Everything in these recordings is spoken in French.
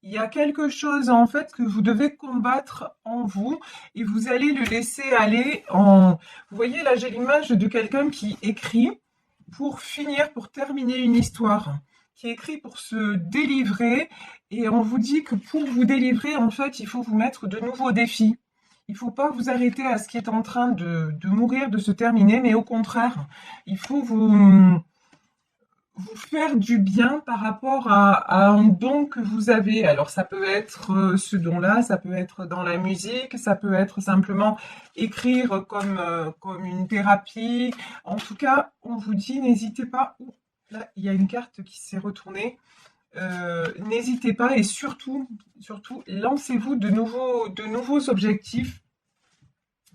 Il y a quelque chose en fait que vous devez combattre en vous et vous allez le laisser aller en... Vous voyez là, j'ai l'image de quelqu'un qui écrit pour finir, pour terminer une histoire, qui écrit pour se délivrer et on vous dit que pour vous délivrer, en fait, il faut vous mettre de nouveaux défis. Il ne faut pas vous arrêter à ce qui est en train de mourir, de se terminer, mais au contraire, il faut vous faire du bien par rapport à un don que vous avez. Alors ça peut être ce don-là, ça peut être dans la musique, ça peut être simplement écrire comme une thérapie. En tout cas, on vous dit, n'hésitez pas. Ouh, là, il y a une carte qui s'est retournée. N'hésitez pas et surtout, lancez-vous de nouveaux objectifs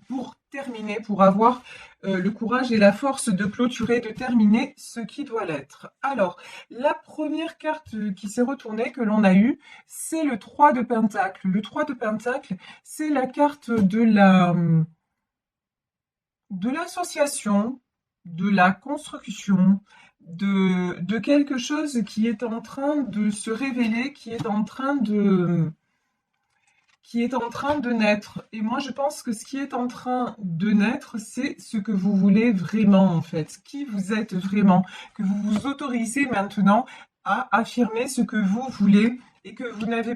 pour terminer, pour avoir le courage et la force de clôturer, de terminer ce qui doit l'être. Alors, la première carte qui s'est retournée, que l'on a eue, c'est le 3 de Pentacle. Le 3 de Pentacle, c'est la carte de l'association, de la construction, de quelque chose qui est en train de se révéler, qui est en train de naître. Et moi, je pense que ce qui est en train de naître, c'est ce que vous voulez vraiment, en fait, qui vous êtes vraiment, que vous vous autorisez maintenant à affirmer ce que vous voulez et que vous n'avez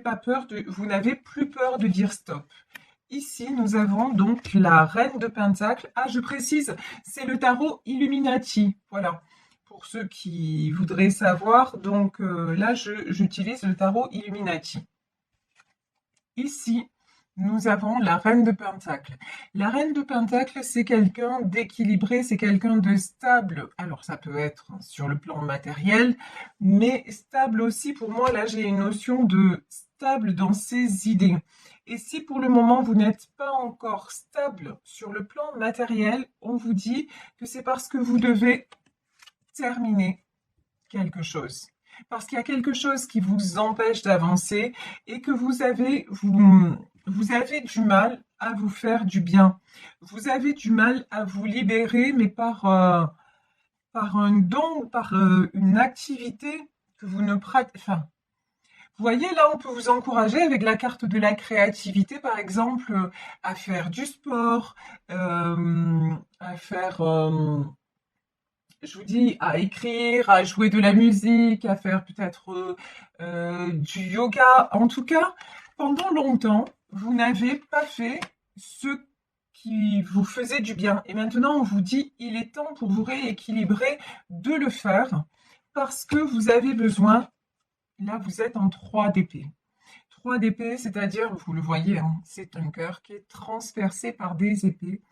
plus peur de dire stop. Ici, nous avons donc la reine de Pentacle. Ah, je précise, c'est le tarot Illuminati. Voilà. Pour ceux qui voudraient savoir, donc là, j'utilise le tarot Illuminati. Ici, nous avons la reine de Pentacle. La reine de Pentacle, c'est quelqu'un d'équilibré, c'est quelqu'un de stable. Alors, ça peut être sur le plan matériel, mais stable aussi, pour moi, là, j'ai une notion de stable dans ses idées. Et si pour le moment, vous n'êtes pas encore stable sur le plan matériel, on vous dit que c'est parce que vous devez terminer quelque chose. Parce qu'il y a quelque chose qui vous empêche d'avancer et que vous avez du mal à vous faire du bien. Vous avez du mal à vous libérer, mais par un don ou par une activité que vous ne pratiquez. Enfin, vous voyez, là, on peut vous encourager avec la carte de la créativité, par exemple, à faire du sport, à faire je vous dis, à écrire, à jouer de la musique, à faire peut-être du yoga. En tout cas, pendant longtemps, vous n'avez pas fait ce qui vous faisait du bien. Et maintenant, on vous dit, il est temps pour vous rééquilibrer de le faire parce que vous avez besoin, là, vous êtes en 3 d'épée. 3 d'épée, c'est-à-dire, vous le voyez, hein, c'est un cœur qui est transpercé par des épées.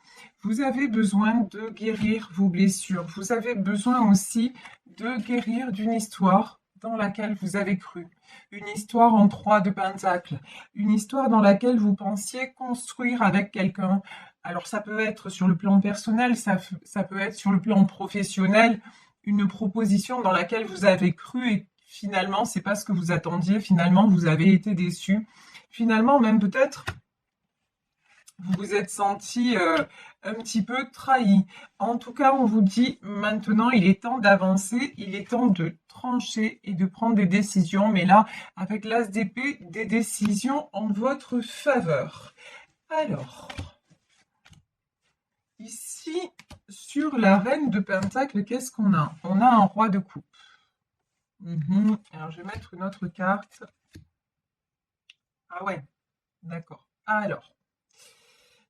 Vous avez besoin de guérir vos blessures. Vous avez besoin aussi de guérir d'une histoire dans laquelle vous avez cru. Une histoire en 3 de pentacle. Une histoire dans laquelle vous pensiez construire avec quelqu'un. Alors ça peut être sur le plan personnel, ça peut être sur le plan professionnel, une proposition dans laquelle vous avez cru et finalement, c'est pas ce que vous attendiez. Finalement, vous avez été déçu. Finalement, même peut-être, vous vous êtes senti un petit peu trahi. En tout cas, on vous dit maintenant, il est temps d'avancer, il est temps de trancher et de prendre des décisions. Mais là, avec l'as d'épée, des décisions en votre faveur. Alors, ici, sur la reine de Pentacle, qu'est-ce qu'on a? On a un roi de coupe. Alors, je vais mettre une autre carte. Ah ouais, d'accord. Alors,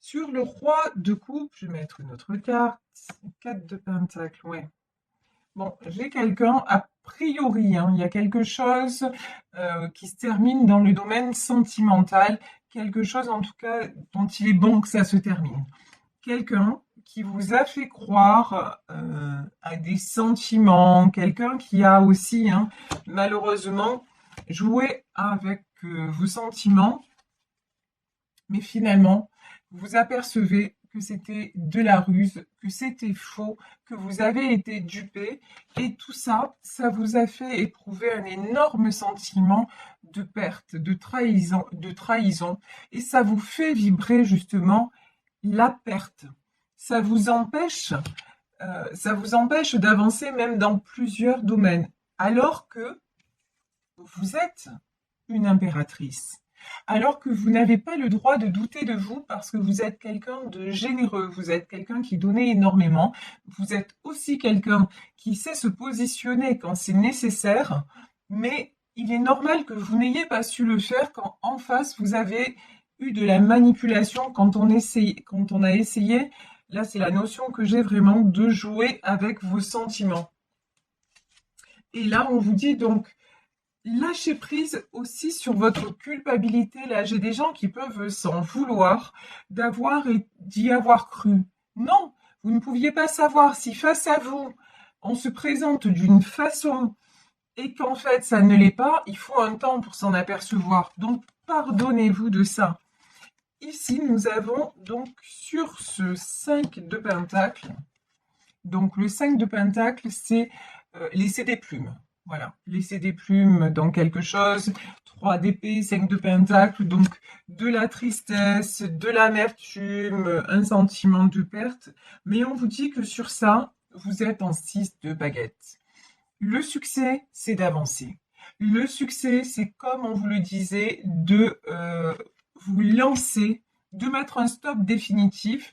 sur le roi de coupe, je vais mettre une autre carte. 4 de pentacle, ouais. Bon, j'ai quelqu'un, a priori, hein, il y a quelque chose qui se termine dans le domaine sentimental. Quelque chose, en tout cas, dont il est bon que ça se termine. Quelqu'un qui vous a fait croire à des sentiments. Quelqu'un qui a aussi, hein, malheureusement, joué avec vos sentiments. Mais finalement, vous apercevez que c'était de la ruse, que c'était faux, que vous avez été dupé. Et tout ça, ça vous a fait éprouver un énorme sentiment de perte, de trahison. Et ça vous fait vibrer justement la perte. Ça vous empêche d'avancer même dans plusieurs domaines. Alors que vous êtes une impératrice. Alors que vous n'avez pas le droit de douter de vous parce que vous êtes quelqu'un de généreux, vous êtes quelqu'un qui donne énormément, vous êtes aussi quelqu'un qui sait se positionner quand c'est nécessaire, mais il est normal que vous n'ayez pas su le faire quand en face vous avez eu de la manipulation quand on a essayé, là c'est la notion que j'ai vraiment de jouer avec vos sentiments. Et là on vous dit donc lâchez prise aussi sur votre culpabilité. Là, j'ai des gens qui peuvent s'en vouloir d'y avoir cru. Non, vous ne pouviez pas savoir si face à vous, on se présente d'une façon et qu'en fait, ça ne l'est pas. Il faut un temps pour s'en apercevoir. Donc, pardonnez-vous de ça. Ici, nous avons donc sur ce 5 de Pentacle, donc le 5 de Pentacle, c'est laisser des plumes. Voilà, laisser des plumes dans quelque chose. 3 d'épée, 5 de pentacle, donc de la tristesse, de l'amertume, un sentiment de perte. Mais on vous dit que sur ça, vous êtes en 6 de baguette. Le succès, c'est d'avancer. Le succès, c'est comme on vous le disait, de vous lancer, de mettre un stop définitif,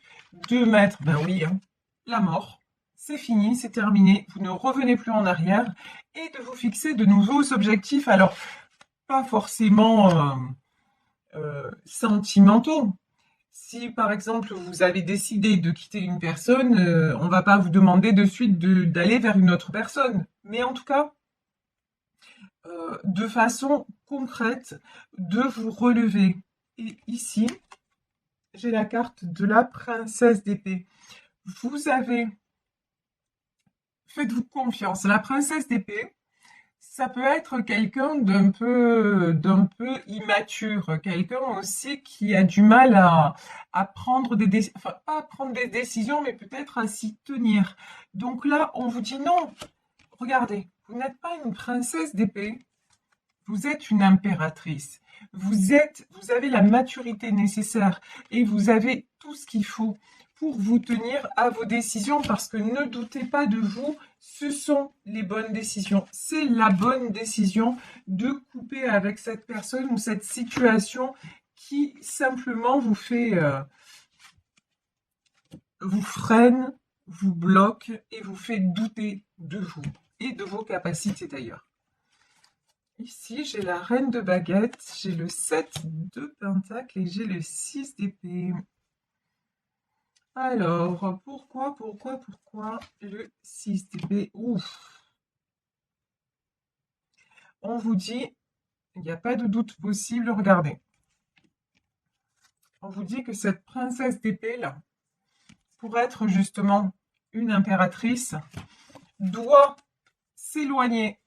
de mettre, ben oui, hein, la mort. C'est fini, c'est terminé, vous ne revenez plus en arrière et de vous fixer de nouveaux objectifs. Alors, pas forcément sentimentaux. Si par exemple vous avez décidé de quitter une personne, on ne va pas vous demander de suite d'aller vers une autre personne. Mais en tout cas, de façon concrète, de vous relever. Et ici, j'ai la carte de la princesse d'épée. Vous avez... Faites-vous confiance. La princesse d'épée, ça peut être quelqu'un d'un peu immature, quelqu'un aussi qui a du mal à prendre des décisions, enfin pas à prendre des décisions, mais peut-être à s'y tenir. Donc là, on vous dit non. Regardez, vous n'êtes pas une princesse d'épée, vous êtes une impératrice. Vous avez la maturité nécessaire et vous avez tout ce qu'il faut pour vous tenir à vos décisions parce que ne doutez pas de vous, ce sont les bonnes décisions. C'est la bonne décision de couper avec cette personne ou cette situation qui simplement vous fait, vous freine, vous bloque et vous fait douter de vous et de vos capacités d'ailleurs. Ici, j'ai la reine de baguette, j'ai le 7 de pentacle et j'ai le 6 d'épée. Alors, pourquoi le 6 d'épée? Ouf! On vous dit, il n'y a pas de doute possible, regardez. On vous dit que cette princesse d'épée, là, pour être justement une impératrice, doit s'éloigner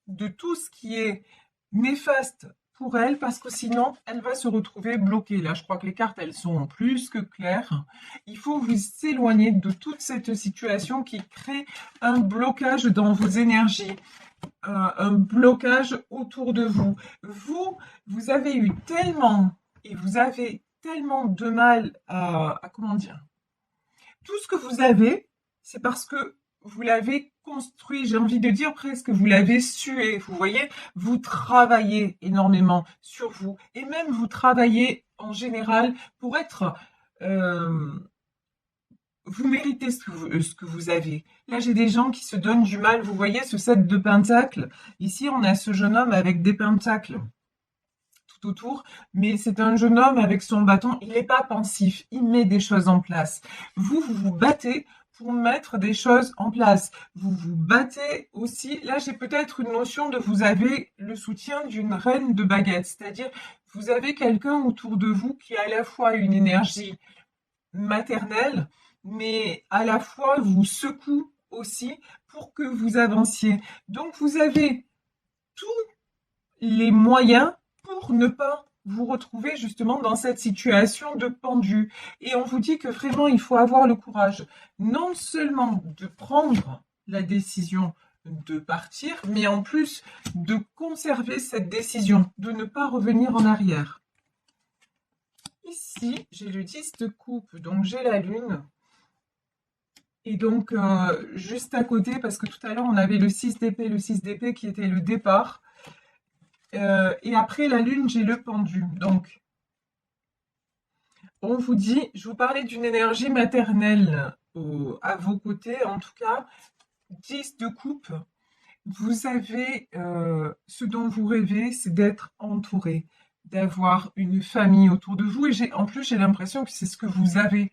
de tout ce qui est néfaste pour elle parce que sinon elle va se retrouver bloquée. Là, je crois que les cartes, elles sont plus que claires. Il faut vous éloigner de toute cette situation qui crée un blocage dans vos énergies, un blocage autour de vous. Vous avez eu tellement et vous avez tellement de mal à comment dire. Tout ce que vous avez, c'est parce que vous l'avez construit, j'ai envie de dire presque, vous l'avez sué, vous voyez, vous travaillez énormément sur vous, et même vous travaillez en général pour être, vous méritez ce que vous avez. Là, j'ai des gens qui se donnent du mal, vous voyez ce 7 de pentacles, ici on a ce jeune homme avec des pentacles tout autour, mais c'est un jeune homme avec son bâton, il n'est pas pensif, il met des choses en place. Vous vous battez pour mettre des choses en place. Vous vous battez aussi. Là, j'ai peut-être une notion de vous avez le soutien d'une reine de baguette, c'est-à-dire vous avez quelqu'un autour de vous qui a à la fois une énergie maternelle, mais à la fois vous secoue aussi pour que vous avanciez. Donc, vous avez tous les moyens pour ne pas vous retrouver justement dans cette situation de pendu. Et on vous dit que vraiment, il faut avoir le courage, non seulement de prendre la décision de partir, mais en plus de conserver cette décision, de ne pas revenir en arrière. Ici, j'ai le 10 de coupe, donc j'ai la lune. Et donc, juste à côté, parce que tout à l'heure, on avait le 6 d'épée qui était le départ. Et après la lune, j'ai le pendu. Donc, on vous dit, je vous parlais d'une énergie maternelle à vos côtés, en tout cas, 10 de coupe. Vous avez, ce dont vous rêvez, c'est d'être entouré, d'avoir une famille autour de vous. Et en plus, j'ai l'impression que c'est ce que vous avez.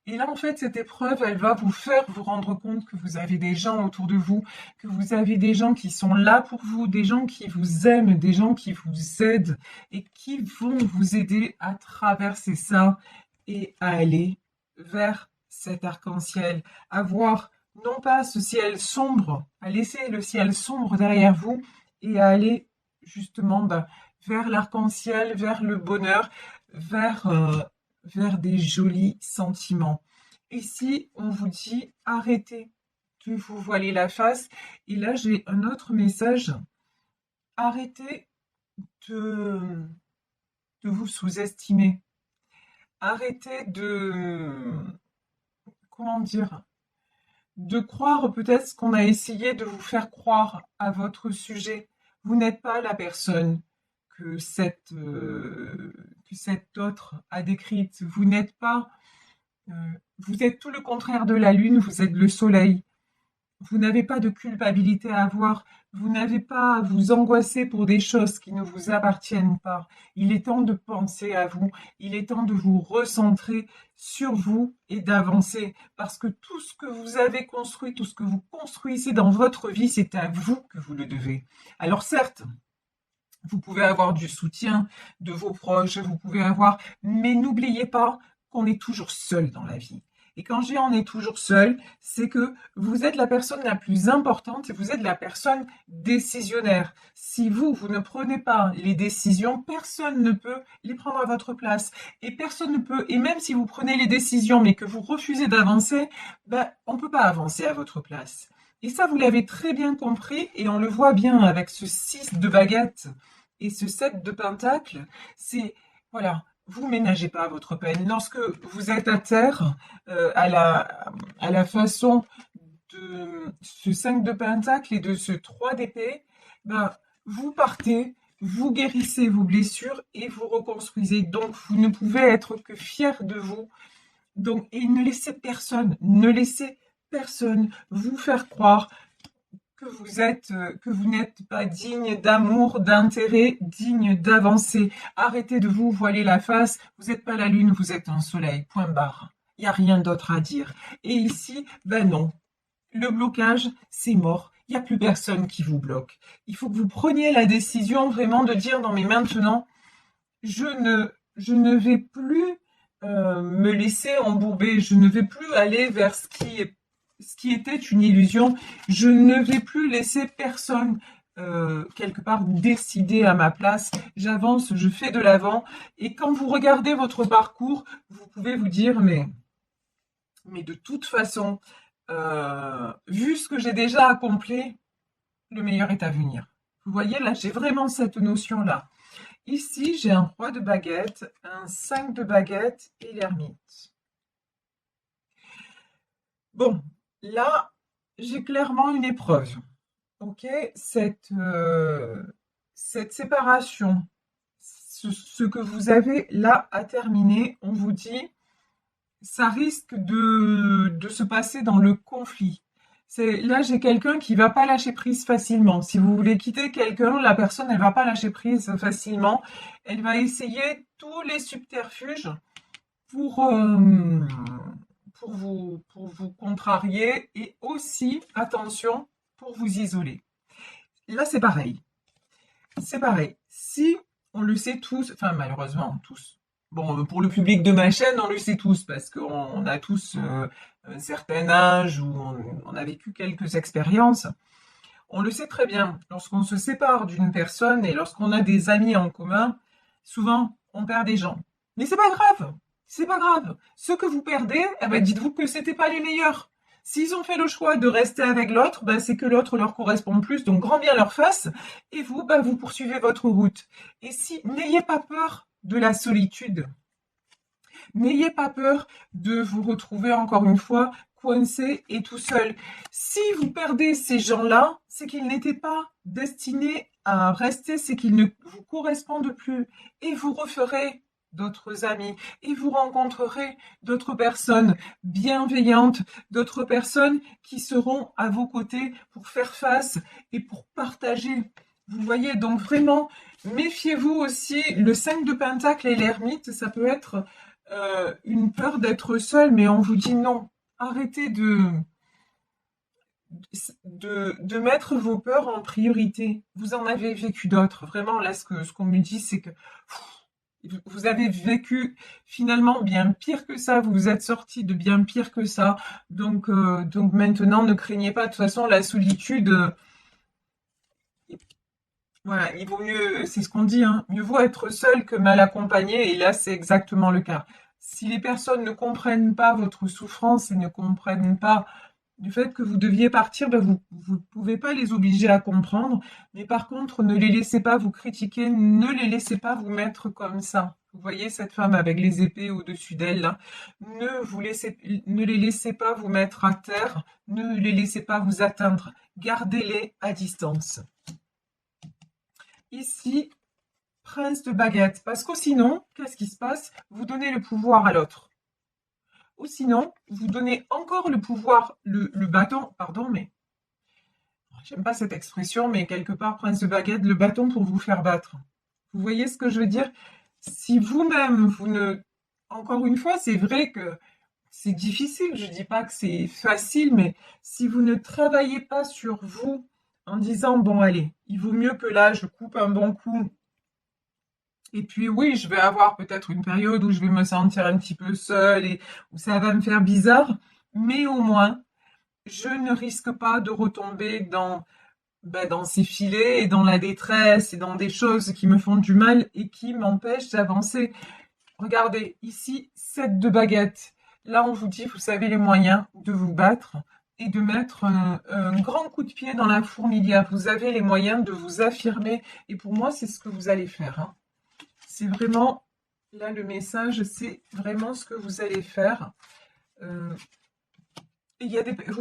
Et là, en fait, cette épreuve, elle va vous faire vous rendre compte que vous avez des gens autour de vous, que vous avez des gens qui sont là pour vous, des gens qui vous aiment, des gens qui vous aident et qui vont vous aider à traverser ça et à aller vers cet arc-en-ciel, à voir non pas ce ciel sombre, à laisser le ciel sombre derrière vous et à aller justement vers l'arc-en-ciel, vers le bonheur, vers, vers des jolis sentiments. Ici, on vous dit arrêtez de vous voiler la face. Et là, j'ai un autre message. Arrêtez de, de vous sous-estimer. Arrêtez comment dire, de croire peut-être ce qu'on a essayé de vous faire croire à votre sujet. Vous n'êtes pas la personne que cette autre a décrite. Vous n'êtes pas, vous êtes tout le contraire de la lune, vous êtes le soleil. Vous n'avez pas de culpabilité à avoir. Vous n'avez pas à vous angoisser pour des choses qui ne vous appartiennent pas. Il est temps de penser à vous. Il est temps de vous recentrer sur vous et d'avancer. Parce que tout ce que vous avez construit, tout ce que vous construisez dans votre vie, c'est à vous que vous le devez. Alors certes, vous pouvez avoir du soutien de vos proches, vous pouvez avoir, mais n'oubliez pas qu'on est toujours seul dans la vie. Et quand je dis on est toujours seul, c'est que vous êtes la personne la plus importante et vous êtes la personne décisionnaire. Si vous ne prenez pas les décisions, personne ne peut les prendre à votre place. Et personne ne peut, et même si vous prenez les décisions mais que vous refusez d'avancer, on ne peut pas avancer à votre place. Et ça, vous l'avez très bien compris et on le voit bien avec ce 6 de baguette et ce 7 de pentacle. C'est, voilà, vous ménagez pas votre peine. Lorsque vous êtes à terre, à la façon de ce 5 de pentacle et de ce 3 d'épée, vous partez, vous guérissez vos blessures et vous reconstruisez. Donc, vous ne pouvez être que fier de vous. Donc, et ne laissez personne vous faire croire que vous n'êtes pas digne d'amour, d'intérêt, digne d'avancer. Arrêtez de vous voiler la face. Vous n'êtes pas la lune, vous êtes un soleil. Point barre. Il n'y a rien d'autre à dire. Et ici, non. Le blocage, c'est mort. Il n'y a plus personne qui vous bloque. Il faut que vous preniez la décision vraiment de dire non mais maintenant, je ne vais plus me laisser embourber. Je ne vais plus aller vers ce qui était une illusion. Je ne vais plus laisser personne quelque part décider à ma place. J'avance, je fais de l'avant. Et quand vous regardez votre parcours, vous pouvez vous dire mais de toute façon, vu ce que j'ai déjà accompli, le meilleur est à venir. Vous voyez, là, j'ai vraiment cette notion-là. Ici, j'ai un roi de baguette, un 5 de baguette et l'ermite. Bon, là, j'ai clairement une épreuve. Ok, cette séparation, ce que vous avez là à terminer, on vous dit, ça risque de se passer dans le conflit. Là, j'ai quelqu'un qui va pas lâcher prise facilement. Si vous voulez quitter quelqu'un, la personne, elle va pas lâcher prise facilement. Elle va essayer tous les subterfuges pour vous contrarier et aussi, attention, pour vous isoler. Là, c'est pareil. C'est pareil. Si on le sait tous, enfin malheureusement tous. Bon, pour le public de ma chaîne, on le sait tous parce qu'on a tous un certain âge ou on a vécu quelques expériences. On le sait très bien. Lorsqu'on se sépare d'une personne et lorsqu'on a des amis en commun, souvent on perd des gens. Mais c'est pas grave. C'est pas grave. Ceux que vous perdez, dites-vous que c'était pas les meilleurs. S'ils ont fait le choix de rester avec l'autre, c'est que l'autre leur correspond plus, donc grand bien leur face, et vous, vous poursuivez votre route. Et si, n'ayez pas peur de la solitude. N'ayez pas peur de vous retrouver encore une fois coincé et tout seul. Si vous perdez ces gens-là, c'est qu'ils n'étaient pas destinés à rester, c'est qu'ils ne vous correspondent plus. Et vous referez d'autres amis et vous rencontrerez d'autres personnes bienveillantes, d'autres personnes qui seront à vos côtés pour faire face et pour partager. Vous voyez, donc vraiment, méfiez-vous aussi. Le 5 de Pentacle et l'ermite, ça peut être une peur d'être seul, mais on vous dit non. Arrêtez de mettre vos peurs en priorité. Vous en avez vécu d'autres. Vraiment, là, ce qu'on me dit, c'est que vous avez vécu finalement bien pire que ça. Vous vous êtes sorti de bien pire que ça. Donc maintenant, ne craignez pas. De toute façon, la solitude, voilà, il vaut mieux, c'est ce qu'on dit, hein, mieux vaut être seul que mal accompagné. Et là, c'est exactement le cas. Si les personnes ne comprennent pas votre souffrance et ne comprennent pas du fait que vous deviez partir, ben vous ne pouvez pas les obliger à comprendre, mais par contre, ne les laissez pas vous critiquer, ne les laissez pas vous mettre comme ça. Vous voyez cette femme avec les épées au-dessus d'elle, là. Ne les laissez pas vous mettre à terre, ne les laissez pas vous atteindre. Gardez-les à distance. Ici, prince de baguette, parce que sinon, qu'est-ce qui se passe? Vous donnez le pouvoir à l'autre. Ou sinon, vous donnez encore le pouvoir, le bâton, pardon, mais j'aime pas cette expression, mais quelque part, prince de baguette, le bâton pour vous faire battre. Vous voyez ce que je veux dire? Si vous-même, vous ne... Encore une fois, c'est vrai que c'est difficile, je dis pas que c'est facile, mais si vous ne travaillez pas sur vous en disant, bon, allez, il vaut mieux que là, je coupe un bon coup. Et puis oui, je vais avoir peut-être une période où je vais me sentir un petit peu seule et où ça va me faire bizarre, mais au moins, je ne risque pas de retomber dans ces filets et dans la détresse et dans des choses qui me font du mal et qui m'empêchent d'avancer. Regardez, ici, 7 de baguette. Là, on vous dit, vous avez les moyens de vous battre et de mettre un grand coup de pied dans la fourmilière. Vous avez les moyens de vous affirmer et pour moi, c'est ce que vous allez faire, hein. C'est vraiment, là, le message, c'est vraiment ce que vous allez faire. Vous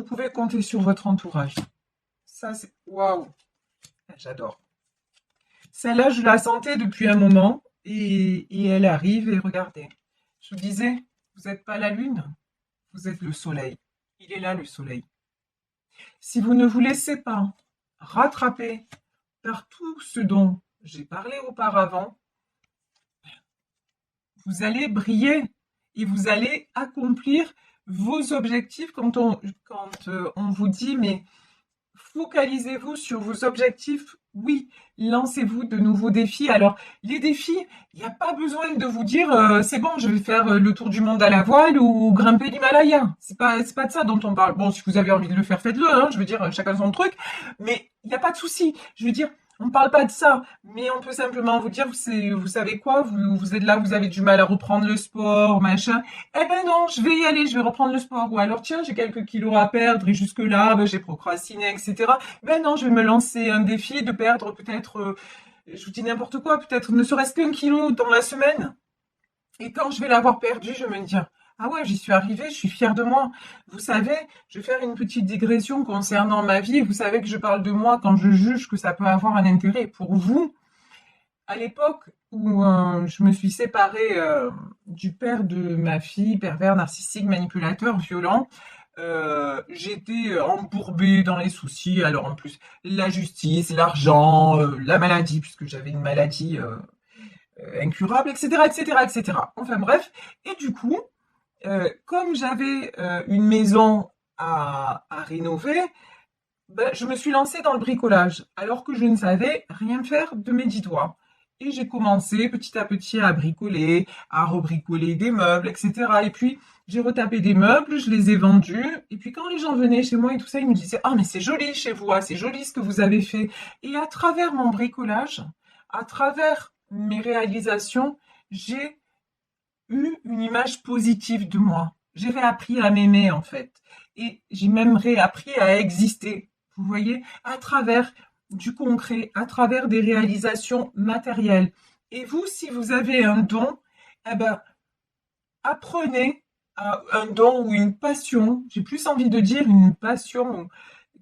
pouvez compter sur votre entourage. Ça, c'est... Waouh! J'adore. Celle-là, je la sentais depuis un moment et elle arrive et regardez. Je vous disais, vous n'êtes pas la lune, vous êtes le soleil. Il est là, le soleil. Si vous ne vous laissez pas rattraper par tout ce dont j'ai parlé auparavant, vous allez briller et vous allez accomplir vos objectifs quand on vous dit, mais focalisez-vous sur vos objectifs. Oui, lancez-vous de nouveaux défis. Alors, les défis, il n'y a pas besoin de vous dire c'est bon, je vais faire le tour du monde à la voile ou grimper l'Himalaya. C'est pas de ça dont on parle. Bon, si vous avez envie de le faire, faites-le, hein, je veux dire, chacun son truc. Mais il n'y a pas de souci. Je veux dire, on ne parle pas de ça, mais on peut simplement vous dire, vous savez quoi, vous êtes là, vous avez du mal à reprendre le sport, machin. Eh ben non, je vais y aller, je vais reprendre le sport. Ou alors, tiens, j'ai quelques kilos à perdre et jusque-là, ben, j'ai procrastiné, etc. Ben non, je vais me lancer un défi de perdre peut-être, je vous dis n'importe quoi, peut-être ne serait-ce qu'un kilo dans la semaine. Et quand je vais l'avoir perdu, je vais me dire, ah ouais, j'y suis arrivée, je suis fière de moi. Vous savez, je vais faire une petite digression concernant ma vie. Vous savez que je parle de moi quand je juge que ça peut avoir un intérêt pour vous. À l'époque où je me suis séparée du père de ma fille, pervers, narcissique, manipulateur, violent, j'étais embourbée dans les soucis. Alors en plus, la justice, l'argent, la maladie, puisque j'avais une maladie incurable, etc., etc., etc. Enfin bref. Et du coup, comme j'avais une maison à rénover, ben, je me suis lancée dans le bricolage, alors que je ne savais rien faire de mes 10 doigts. Et j'ai commencé petit à petit à bricoler, à rebricoler des meubles, etc. Et puis, j'ai retapé des meubles, je les ai vendus. Et puis, quand les gens venaient chez moi et tout ça, ils me disaient, ah, mais c'est joli chez vous, ah, c'est joli ce que vous avez fait. Et à travers mon bricolage, à travers mes réalisations, j'ai eu une image positive de moi. J'ai réappris à m'aimer, en fait. Et j'ai même réappris à exister. Vous voyez, à travers du concret, à travers des réalisations matérielles. Et vous, si vous avez un don, eh ben, apprenez à un don ou une passion, j'ai plus envie de dire une passion, ou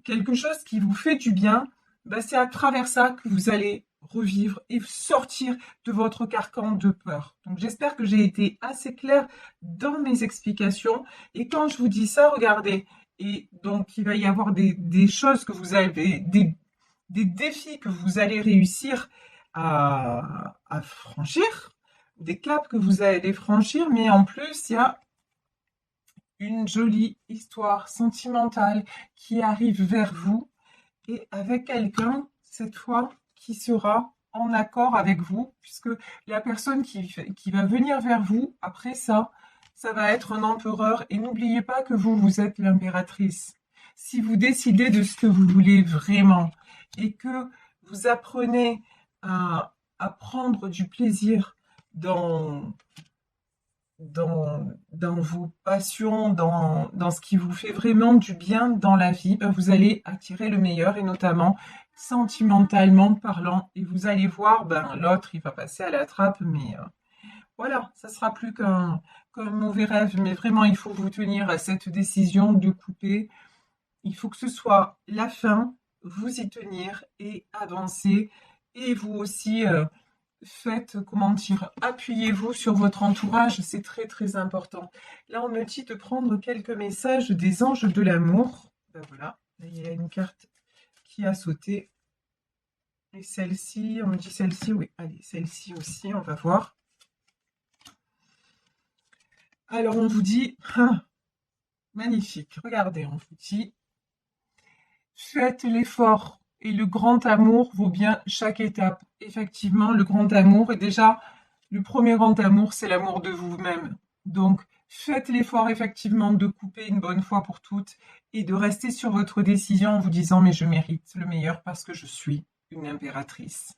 quelque chose qui vous fait du bien, ben, c'est à travers ça que vous allez revivre et sortir de votre carcan de peur. Donc j'espère que j'ai été assez claire dans mes explications. Et quand je vous dis ça, regardez, et donc il va y avoir des choses que vous avez, des défis que vous allez réussir à franchir, des caps que vous allez franchir, mais en plus, il y a une jolie histoire sentimentale qui arrive vers vous et avec quelqu'un, cette fois, qui sera en accord avec vous, puisque la personne qui va venir vers vous, après ça, ça va être un empereur. Et n'oubliez pas que vous, vous êtes l'impératrice. Si vous décidez de ce que vous voulez vraiment et que vous apprenez à prendre du plaisir dans, dans vos passions, dans ce qui vous fait vraiment du bien dans la vie, ben vous allez attirer le meilleur et notamment sentimentalement parlant. Et vous allez voir, ben, l'autre, il va passer à la trappe, mais voilà, ça sera plus qu'un mauvais rêve. Mais vraiment, il faut vous tenir à cette décision de couper. Il faut que ce soit la fin, vous y tenir et avancer. Et vous aussi, faites, comment dire, appuyez-vous sur votre entourage, c'est très très important. Là, on me dit de prendre quelques messages des anges de l'amour. Ben voilà, il y a une carte qui a sauté. Et celle-ci, on me dit celle-ci, oui, allez, celle-ci aussi, on va voir. Alors, on vous dit, magnifique, regardez, on vous dit, faites l'effort et le grand amour vaut bien chaque étape. Effectivement, le grand amour est déjà le premier grand amour, c'est l'amour de vous-même. Donc, faites l'effort effectivement de couper une bonne fois pour toutes et de rester sur votre décision en vous disant mais je mérite le meilleur parce que je suis une impératrice.